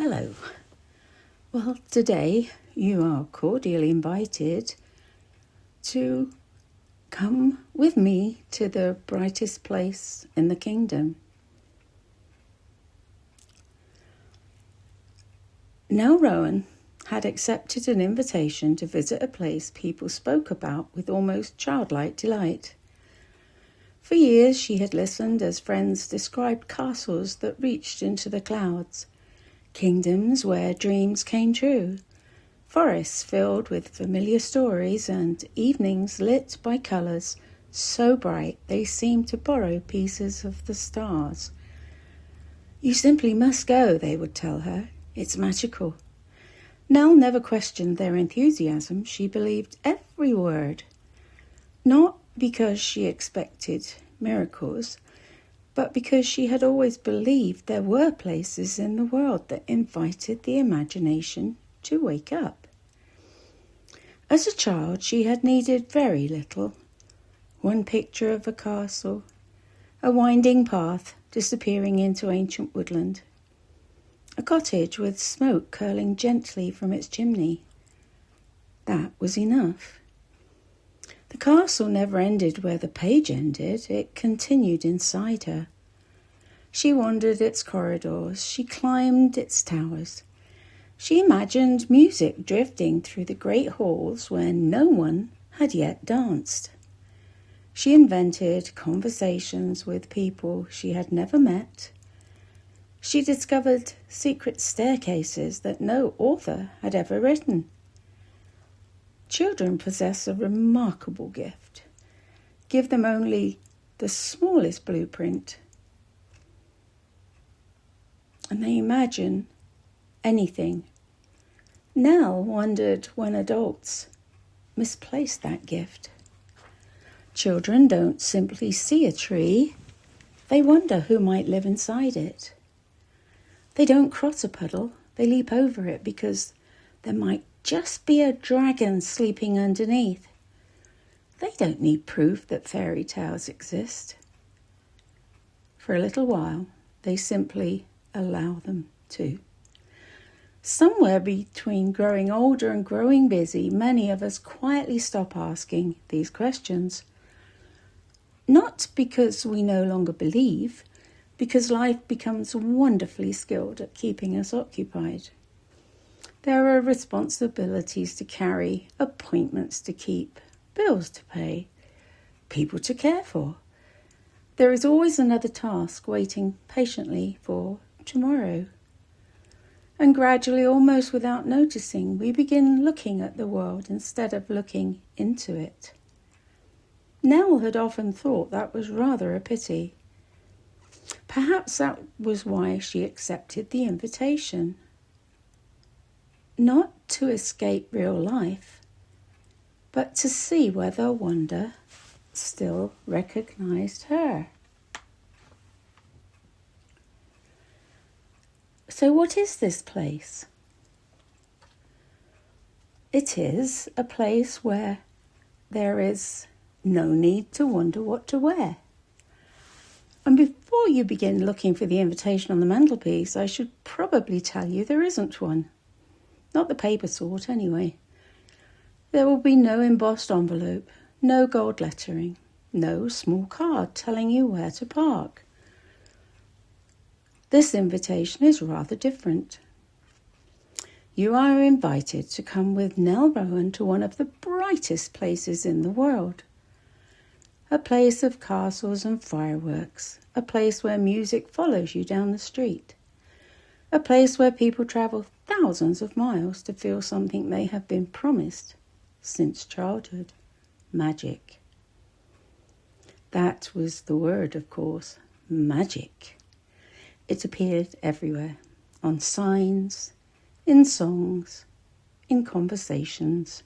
Hello. Well, today you are cordially invited to come with me to the brightest place in the kingdom. Nell Rowan had accepted an invitation to visit a place people spoke about with almost childlike delight. For years she had listened as friends described castles that reached into the clouds, kingdoms where dreams came true, forests filled with familiar stories, and evenings lit by colours so bright they seemed to borrow pieces of the stars. "You simply must go," they would tell her. "It's magical." Nell never questioned their enthusiasm. She believed every word, not because she expected miracles, but because she had always believed there were places in the world that invited the imagination to wake up. As a child, she had needed very little. One picture of a castle, a winding path disappearing into ancient woodland, a cottage with smoke curling gently from its chimney. That was enough. The castle never ended where the page ended. It continued inside her. She wandered its corridors. She climbed its towers. She imagined music drifting through the great halls where no one had yet danced. She invented conversations with people she had never met. She discovered secret staircases that no author had ever written. Children possess a remarkable gift. Give them only the smallest blueprint, and they imagine anything. Nell wondered when adults misplace that gift. Children don't simply see a tree. They wonder who might live inside it. They don't cross a puddle. They leap over it because there might just be a dragon sleeping underneath. They don't need proof that fairy tales exist. For a little while, they simply allow them to. Somewhere between growing older and growing busy, many of us quietly stop asking these questions. Not because we no longer believe, because life becomes wonderfully skilled at keeping us occupied. There are responsibilities to carry, appointments to keep, bills to pay, people to care for. There is always another task waiting patiently for tomorrow. And gradually, almost without noticing, we begin looking at the world instead of looking into it. Nell had often thought that was rather a pity. Perhaps that was why she accepted the invitation. Not to escape real life, but to see whether wonder still recognized her. So what is this place? It is a place where there is no need to wonder what to wear. And before you begin looking for the invitation on the mantelpiece, I should probably tell you there isn't one. Not the paper sort, anyway. There will be no embossed envelope, no gold lettering, no small card telling you where to park. This invitation is rather different. You are invited to come with Nell Rowan to one of the brightest places in the world. A place of castles and fireworks, a place where music follows you down the street, a place where people travel thousands of miles to feel something they have been promised since childhood: magic. That was the word, of course, magic. It appeared everywhere, on signs, in songs, in conversations,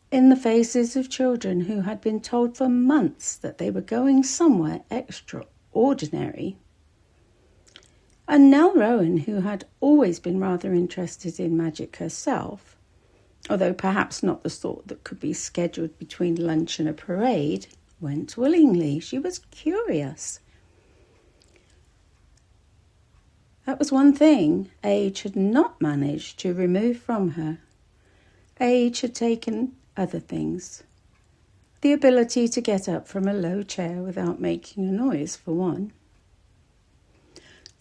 in the faces of children who had been told for months that they were going somewhere extraordinary. And Nell Rowan, who had always been rather interested in magic herself, although perhaps not the sort that could be scheduled between lunch and a parade, went willingly. She was curious. That was one thing age had not managed to remove from her. Age had taken other things. The ability to get up from a low chair without making a noise, for one.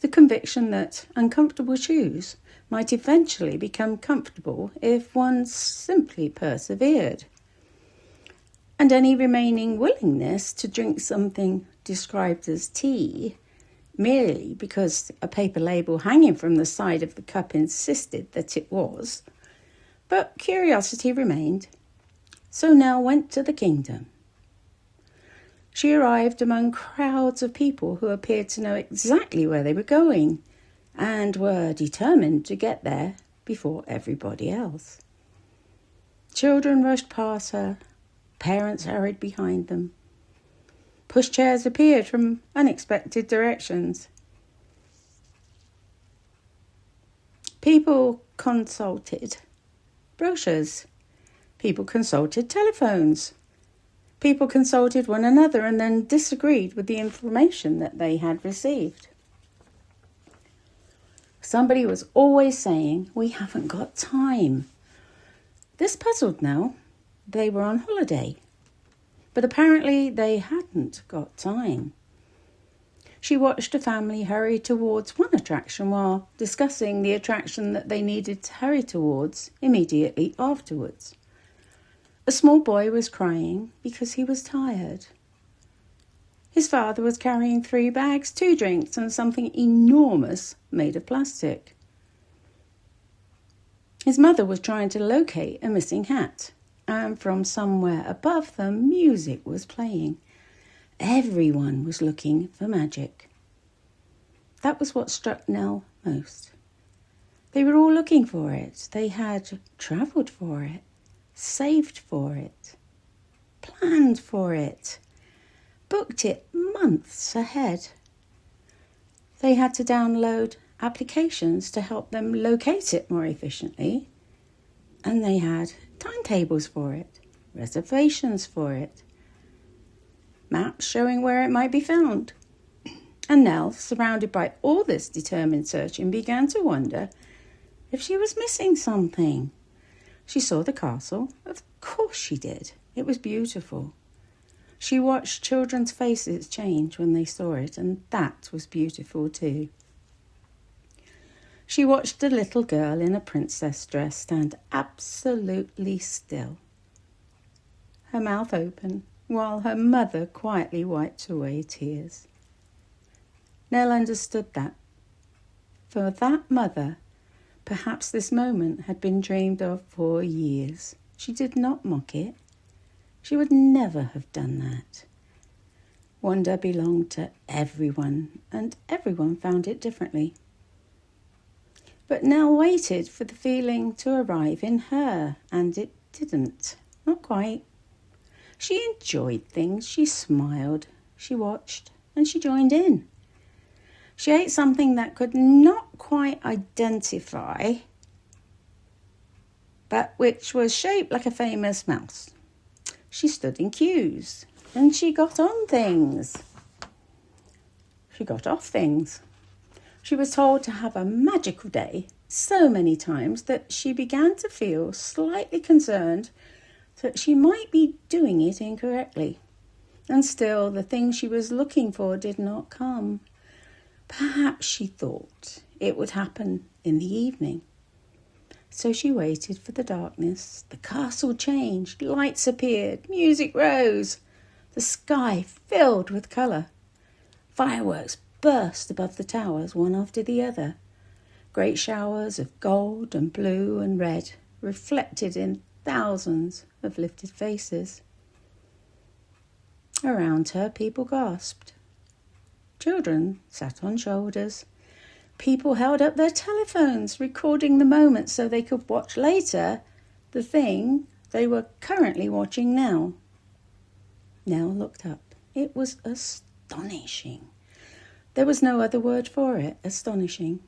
The conviction that uncomfortable shoes might eventually become comfortable if one simply persevered. And any remaining willingness to drink something described as tea merely because a paper label hanging from the side of the cup insisted that it was. But curiosity remained, so Nell went to the kingdom. She arrived among crowds of people who appeared to know exactly where they were going and were determined to get there before everybody else. Children rushed past her, parents hurried behind them. Pushchairs appeared from unexpected directions. People consulted brochures. People consulted telephones. People consulted one another and then disagreed with the information that they had received. Somebody was always saying, "We haven't got time." This puzzled Nell. They were on holiday, but apparently they hadn't got time. She watched a family hurry towards one attraction while discussing the attraction that they needed to hurry towards immediately afterwards. A small boy was crying because he was tired. His father was carrying 3 bags, 2 drinks, and something enormous made of plastic. His mother was trying to locate a missing hat, and from somewhere above them, music was playing. Everyone was looking for magic. That was what struck Nell most. They were all looking for it. They had travelled for it, saved for it, planned for it, booked it months ahead. They had to download applications to help them locate it more efficiently, and they had timetables for it, reservations for it, maps showing where it might be found. And Nell, surrounded by all this determined searching, began to wonder if she was missing something. She saw the castle. Of course she did. It was beautiful. She watched children's faces change when they saw it, and that was beautiful too. She watched a little girl in a princess dress stand absolutely still, her mouth open, while her mother quietly wiped away tears. Nell understood that. For that mother, perhaps this moment had been dreamed of for years. She did not mock it. She would never have done that. Wonder belonged to everyone, and everyone found it differently. But Nell waited for the feeling to arrive in her, and it didn't. Not quite. She enjoyed things. She smiled, she watched, and she joined in. She ate something that could not quite identify, but which was shaped like a famous mouse. She stood in queues, and she got on things. She got off things. She was told to have a magical day so many times that she began to feel slightly concerned that she might be doing it incorrectly. And still, the thing she was looking for did not come. Perhaps she thought it would happen in the evening. So she waited for the darkness. The castle changed, lights appeared, music rose, the sky filled with colour. Fireworks burst above the towers, one after the other. Great showers of gold and blue and red reflected in thousands of lifted faces. Around her, people gasped. Children sat on shoulders. People held up their telephones, recording the moment so they could watch later the thing they were currently watching now. Nell looked up. It was astonishing. There was no other word for it, astonishing.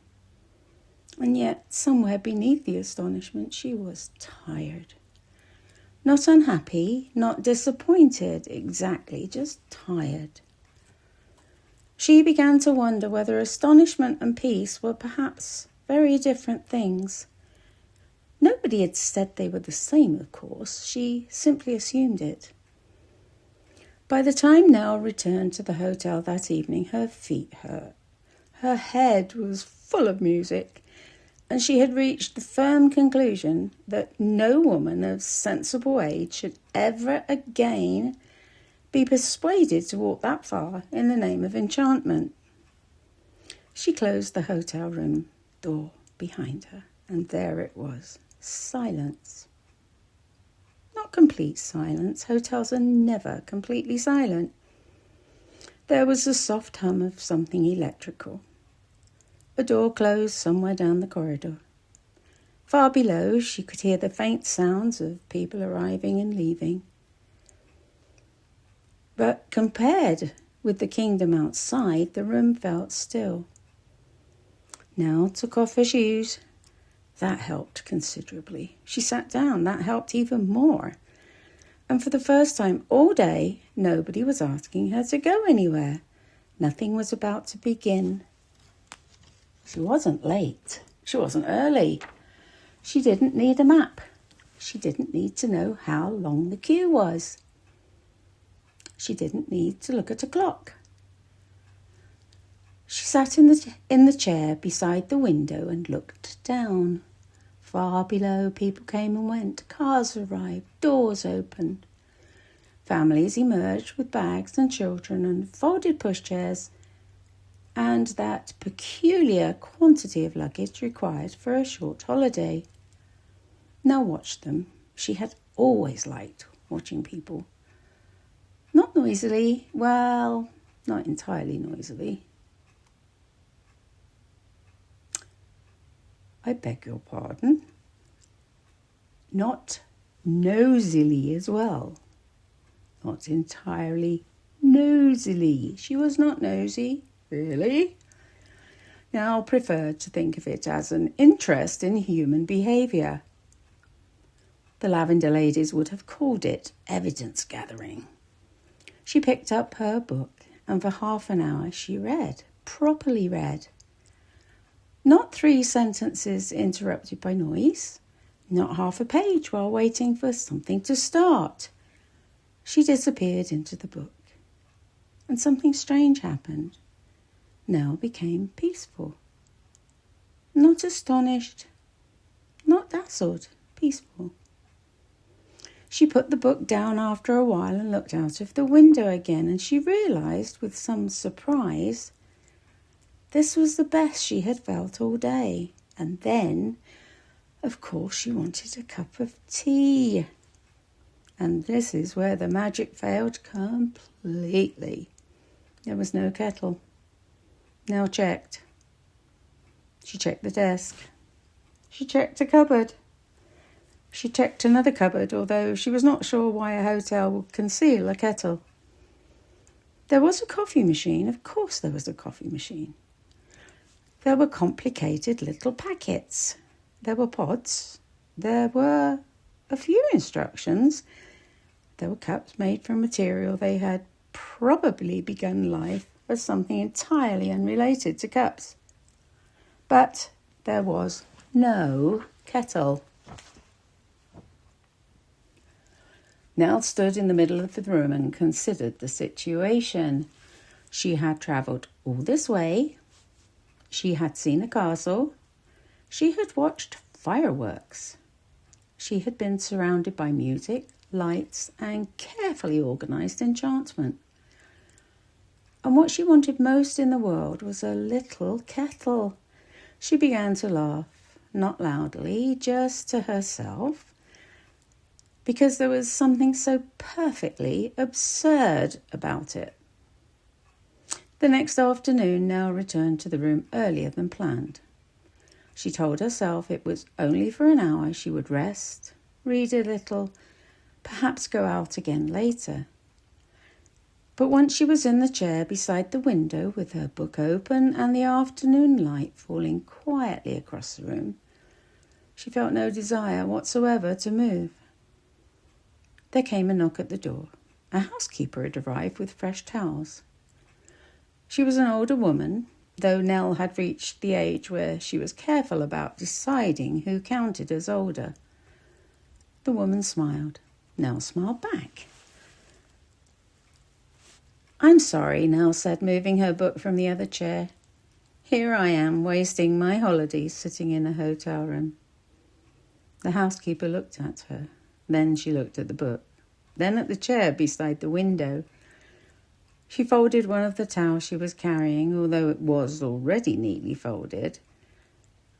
And yet, somewhere beneath the astonishment, she was tired. Not unhappy, not disappointed, exactly, just tired. She began to wonder whether astonishment and peace were perhaps very different things. Nobody had said they were the same, of course. She simply assumed it. By the time Nell returned to the hotel that evening, her feet hurt. Her head was full of music, and she had reached the firm conclusion that no woman of sensible age should ever again be persuaded to walk that far in the name of enchantment. She closed the hotel room door behind her, and there it was, silence. Not complete silence. Hotels are never completely silent. There was the soft hum of something electrical. A door closed somewhere down the corridor. Far below, she could hear the faint sounds of people arriving and leaving. But compared with the kingdom outside, the room felt still. Nell took off her shoes. That helped considerably. She sat down. That helped even more. And for the first time all day, nobody was asking her to go anywhere. Nothing was about to begin. She wasn't late. She wasn't early. She didn't need a map. She didn't need to know how long the queue was. She didn't need to look at a clock. She sat in the chair beside the window and looked down. Far below, people came and went. Cars arrived. Doors opened. Families emerged with bags and children and folded pushchairs and that peculiar quantity of luggage required for a short holiday. Nell watched them. She had always liked watching people. Not noisily, well, not entirely noisily. I beg your pardon. Not nosily as well. Not entirely nosily. She was not nosy, really. Nell preferred to think of it as an interest in human behaviour. The Lavender Ladies would have called it evidence gathering. She picked up her book and for half an hour she read, properly read. Not 3 sentences interrupted by noise, not half a page while waiting for something to start. She disappeared into the book, and something strange happened. Nell became peaceful. Not astonished, not dazzled, peaceful. She put the book down after a while and looked out of the window again, and she realised with some surprise this was the best she had felt all day. And then, of course, she wanted a cup of tea. And this is where the magic failed completely. There was no kettle. Nell checked. She checked the desk. She checked a cupboard. She checked another cupboard, although she was not sure why a hotel would conceal a kettle. There was a coffee machine. Of course there was a coffee machine. There were complicated little packets. There were pods. There were a few instructions. There were cups made from material they had probably begun life as something entirely unrelated to cups. But there was no kettle. Nell stood in the middle of the room and considered the situation. She had travelled all this way. She had seen a castle. She had watched fireworks. She had been surrounded by music, lights, and carefully organised enchantment. And what she wanted most in the world was a little kettle. She began to laugh, not loudly, just to herself, because there was something so perfectly absurd about it. The next afternoon, Nell returned to the room earlier than planned. She told herself it was only for an hour. She would rest, read a little, perhaps go out again later. But once she was in the chair beside the window with her book open and the afternoon light falling quietly across the room, she felt no desire whatsoever to move. There came a knock at the door. A housekeeper had arrived with fresh towels. She was an older woman, though Nell had reached the age where she was careful about deciding who counted as older. The woman smiled. Nell smiled back. "I'm sorry," Nell said, moving her book from the other chair. "Here I am, wasting my holidays sitting in a hotel room." The housekeeper looked at her. Then she looked at the book. Then at the chair beside the window. She folded one of the towels she was carrying, although it was already neatly folded.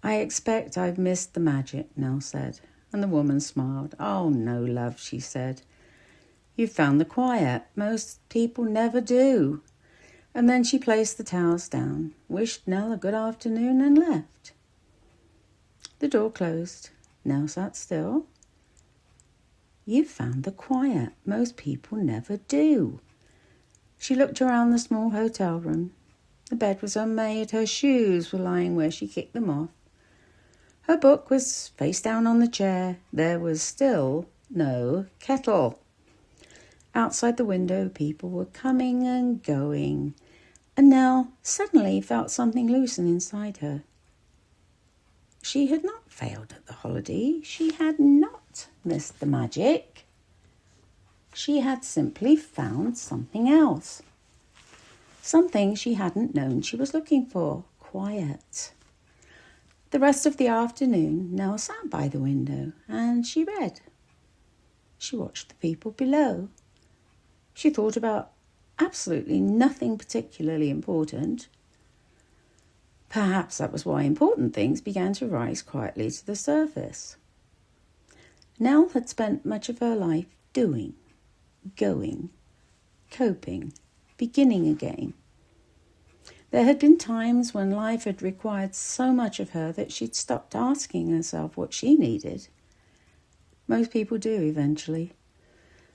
"I expect I've missed the magic," Nell said, and the woman smiled. "Oh, no, love," she said. "You've found the quiet. Most people never do." And then she placed the towels down, wished Nell a good afternoon, and left. The door closed. Nell sat still. "You've found the quiet. Most people never do." She looked around the small hotel room. The bed was unmade. Her shoes were lying where she kicked them off. Her book was face down on the chair. There was still no kettle. Outside the window, people were coming and going, and Nell suddenly felt something loosen inside her. She had not failed at the holiday. She had not missed the magic. She had simply found something else. Something she hadn't known she was looking for. Quiet. The rest of the afternoon, Nell sat by the window and she read. She watched the people below. She thought about absolutely nothing particularly important. Perhaps that was why important things began to rise quietly to the surface. Nell had spent much of her life doing, going, coping, beginning again. There had been times when life had required so much of her that she'd stopped asking herself what she needed. Most people do eventually.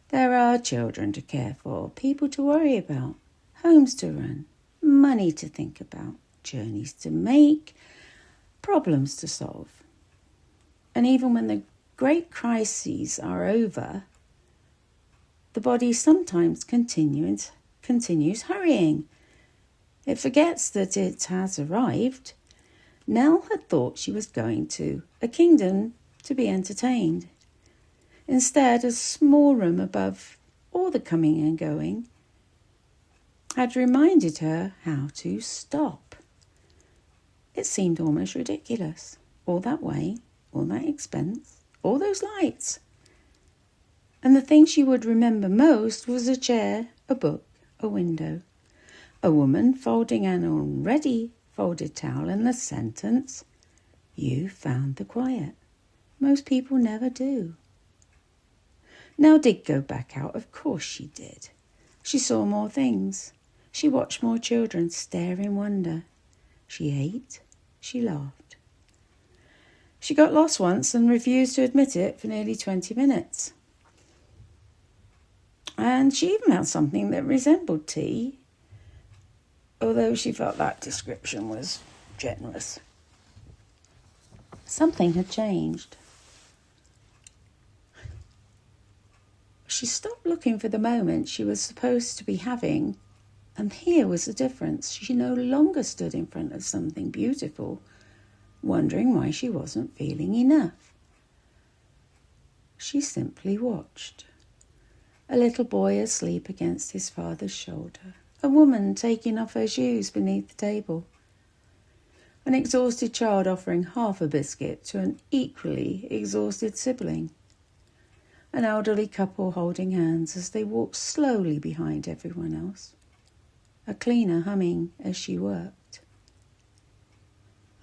There are children to care for, people to worry about, homes to run, money to think about, journeys to make, problems to solve. And even when the great crises are over, the body sometimes continues hurrying. It forgets that it has arrived. Nell had thought she was going to a kingdom to be entertained. Instead, a small room above all the coming and going had reminded her how to stop. It seemed almost ridiculous. All that way, all that expense, all those lights. And the thing she would remember most was a chair, a book, a window, a woman folding an already folded towel, and the sentence, "You found the quiet. Most people never do." Nell did go back out, of course she did. She saw more things. She watched more children stare in wonder. She ate. She laughed. She got lost once and refused to admit it for nearly 20 minutes. And she even had something that resembled tea, although she felt that description was generous. Something had changed. She stopped looking for the moment she was supposed to be having, and here was the difference. She no longer stood in front of something beautiful, wondering why she wasn't feeling enough. She simply watched. A little boy asleep against his father's shoulder. A woman taking off her shoes beneath the table. An exhausted child offering half a biscuit to an equally exhausted sibling. An elderly couple holding hands as they walked slowly behind everyone else. A cleaner humming as she worked.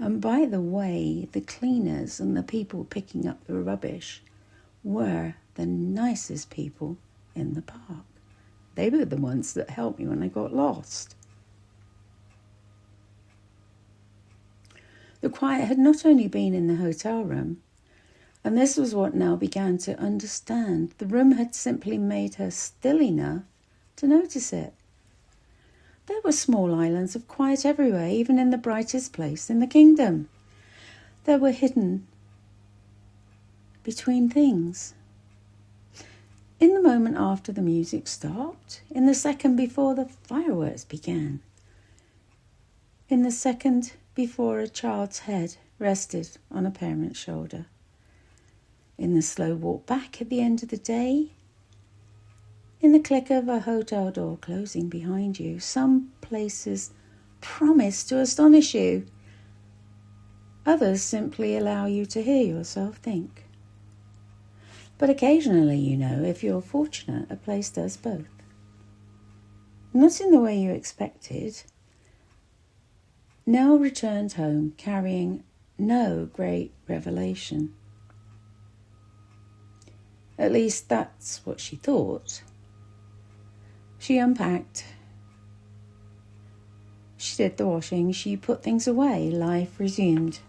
And by the way, the cleaners and the people picking up the rubbish were the nicest people in the park. They were the ones that helped me when I got lost. The quiet had not only been in the hotel room, and this was what Nell began to understand. The room had simply made her still enough to notice it. There were small islands of quiet everywhere, even in the brightest place in the kingdom. There were hidden between things. In the moment after the music stopped, in the second before the fireworks began, in the second before a child's head rested on a parent's shoulder, in the slow walk back at the end of the day, in the click of a hotel door closing behind you. Some places promise to astonish you. Others simply allow you to hear yourself think. But occasionally, if you're fortunate, a place does both. Not in the way you expected. Nell returned home carrying no great revelation. At least that's what she thought. She unpacked. She did the washing. She put things away. Life resumed.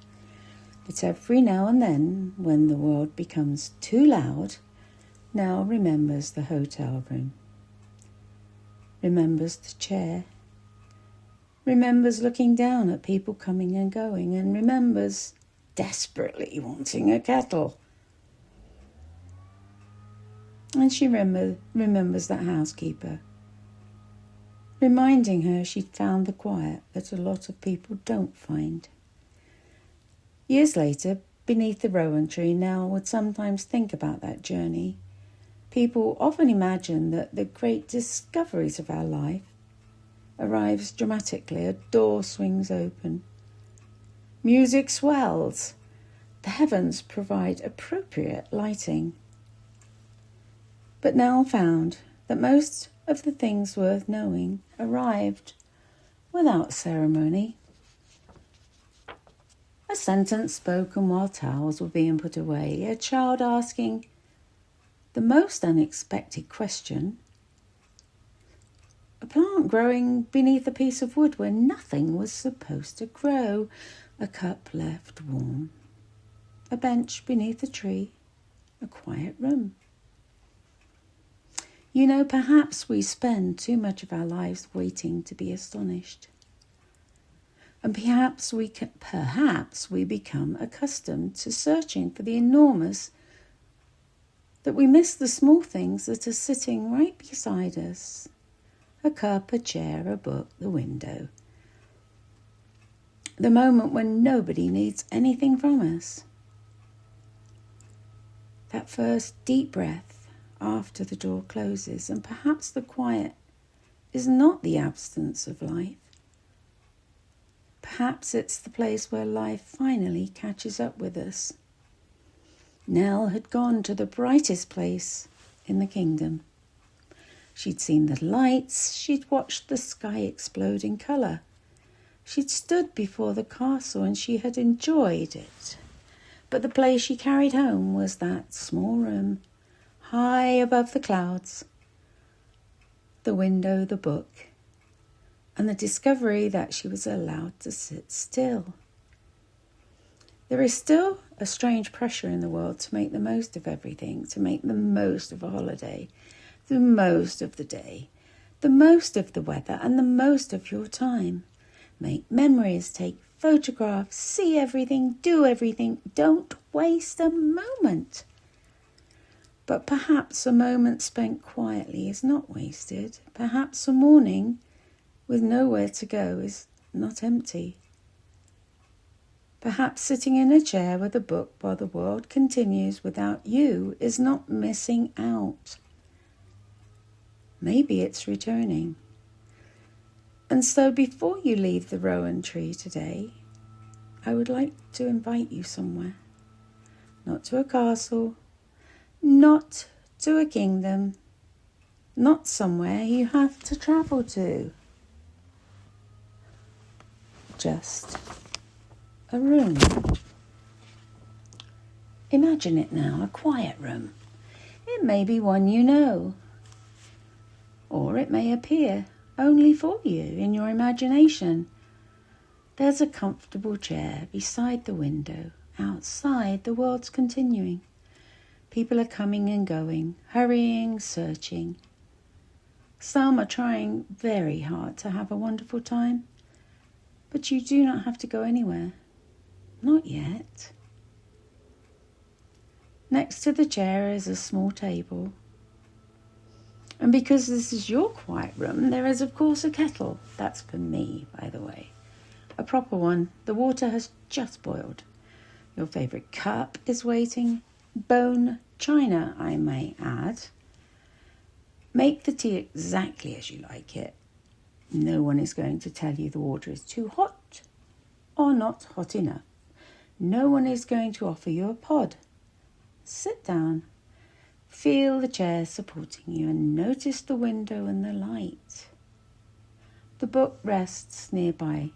But every now and then, when the world becomes too loud, Nell remembers the hotel room. Remembers the chair. Remembers looking down at people coming and going, and remembers desperately wanting a kettle. And she remembers that housekeeper, reminding her she'd found the quiet that a lot of people don't find. Years later, beneath the rowan tree, Nell would sometimes think about that journey. People often imagine that the great discoveries of our life arrives dramatically. A door swings open. Music swells. The heavens provide appropriate lighting. But Nell found that most of the things worth knowing arrived without ceremony. A sentence spoken while towels were being put away. A child asking the most unexpected question. A plant growing beneath a piece of wood where nothing was supposed to grow. A cup left warm. A bench beneath a tree. A quiet room. Perhaps we spend too much of our lives waiting to be astonished. And perhaps we become accustomed to searching for the enormous, that we miss the small things that are sitting right beside us. A cup, a chair, a book, the window. The moment when nobody needs anything from us. That first deep breath after the door closes, and perhaps the quiet is not the absence of life. Perhaps it's the place where life finally catches up with us. Nell had gone to the brightest place in the kingdom. She'd seen the lights, she'd watched the sky explode in colour. She'd stood before the castle and she had enjoyed it. But the place she carried home was that small room, high above the clouds, the window, the book, and the discovery that she was allowed to sit still. There is still a strange pressure in the world to make the most of everything, to make the most of a holiday, the most of the day, the most of the weather, and the most of your time. Make memories, take photographs, see everything, do everything. Don't waste a moment. But perhaps a moment spent quietly is not wasted. Perhaps a morning with nowhere to go is not empty. Perhaps sitting in a chair with a book while the world continues without you is not missing out. Maybe it's returning. And so before you leave the rowan tree today, I would like to invite you somewhere. Not to a castle, not to a kingdom, not somewhere you have to travel to. Just a room. Imagine it now, a quiet room. It may be one you know, or it may appear only for you in your imagination. There's a comfortable chair beside the window. Outside, the world's continuing. People are coming and going, hurrying, searching. Some are trying very hard to have a wonderful time, but you do not have to go anywhere. Not yet. Next to the chair is a small table. And because this is your quiet room, there is of course a kettle. That's for me, by the way. A proper one. The water has just boiled. Your favourite cup is waiting. Bone china, I may add. Make the tea exactly as you like it. No one is going to tell you the water is too hot or not hot enough. No one is going to offer you a pod. Sit down. Feel the chair supporting you and notice the window and the light. The book rests nearby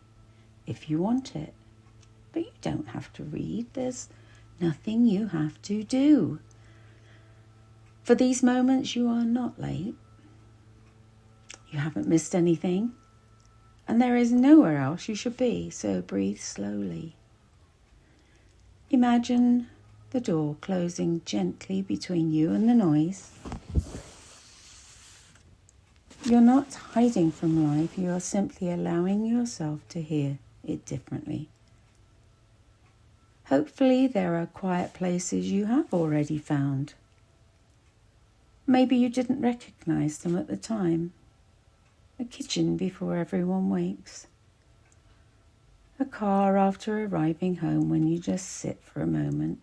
if you want it, but you don't have to read. There's nothing you have to do. For these moments, you are not late. You haven't missed anything, and there is nowhere else you should be, so breathe slowly. Imagine the door closing gently between you and the noise. You're not hiding from life, you are simply allowing yourself to hear it differently. Hopefully there are quiet places you have already found. Maybe you didn't recognize them at the time. A kitchen before everyone wakes. A car after arriving home when you just sit for a moment.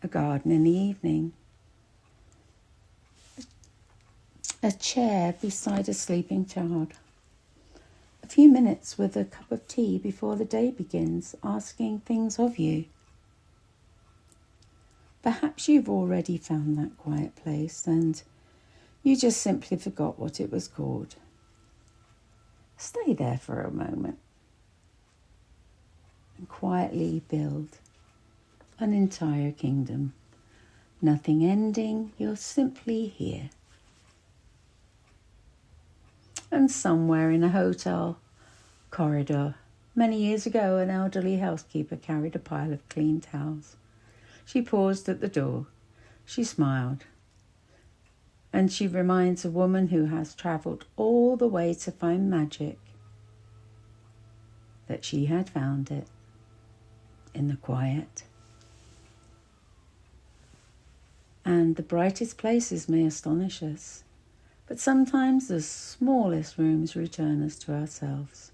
A garden in the evening. A chair beside a sleeping child. A few minutes with a cup of tea before the day begins, asking things of you. Perhaps you've already found that quiet place and you just simply forgot what it was called. Stay there for a moment and quietly build an entire kingdom. Nothing ending, you're simply here. And somewhere in a hotel corridor, many years ago, an elderly housekeeper carried a pile of clean towels. She paused at the door. She smiled. And she reminds a woman who has travelled all the way to find magic that she had found it in the quiet. And the brightest places may astonish us, but sometimes the smallest rooms return us to ourselves.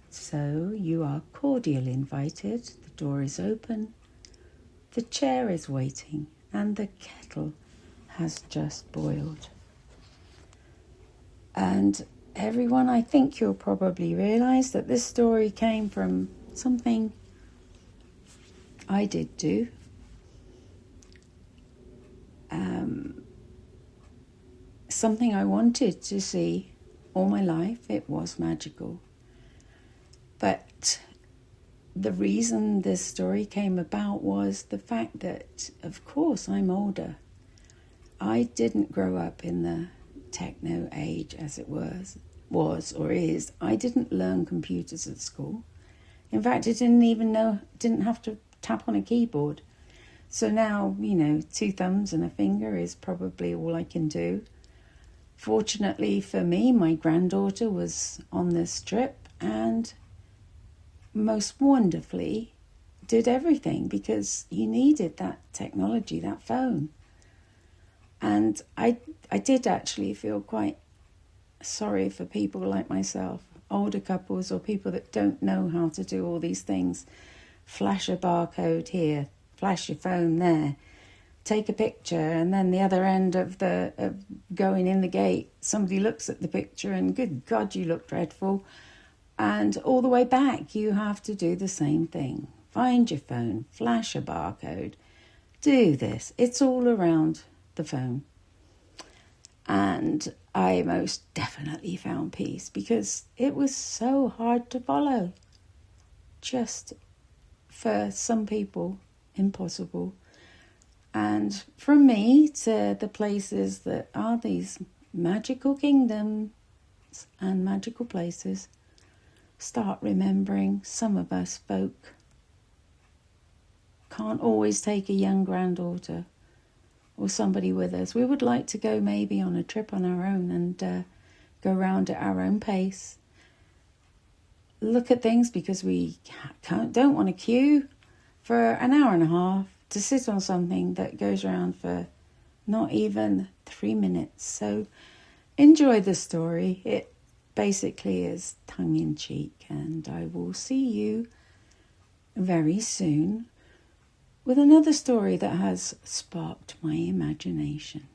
So you are cordially invited. The door is open. The chair is waiting and the kettle has just boiled. And everyone, I think you'll probably realise that this story came from something I did do. Something I wanted to see all my life. It was magical. But the reason this story came about was the fact that, of course, I'm older. I didn't grow up in the techno age as it was or is. I didn't learn computers at school. In fact, I didn't have to tap on a keyboard. So now, 2 thumbs and a finger is probably all I can do. Fortunately for me, my granddaughter was on this trip and most wonderfully did everything because you needed that technology, that phone. And I did actually feel quite sorry for people like myself, older couples or people that don't know how to do all these things. Flash a barcode here, flash your phone there, take a picture, and then the other end of going in the gate, somebody looks at the picture and good God, you look dreadful. And all the way back, you have to do the same thing. Find your phone, flash a barcode, do this. It's all around the phone. And I most definitely found peace because it was so hard to follow. Just for some people, impossible. And from me to the places that are these magical kingdoms and magical places, start remembering some of us folk can't always take a young granddaughter or somebody with us. We would like to go maybe on a trip on our own and go around at our own pace. Look at things because we don't want to queue for an hour and a half to sit on something that goes around for not even 3 minutes. So enjoy the story. It basically as tongue-in-cheek, and I will see you very soon with another story that has sparked my imagination.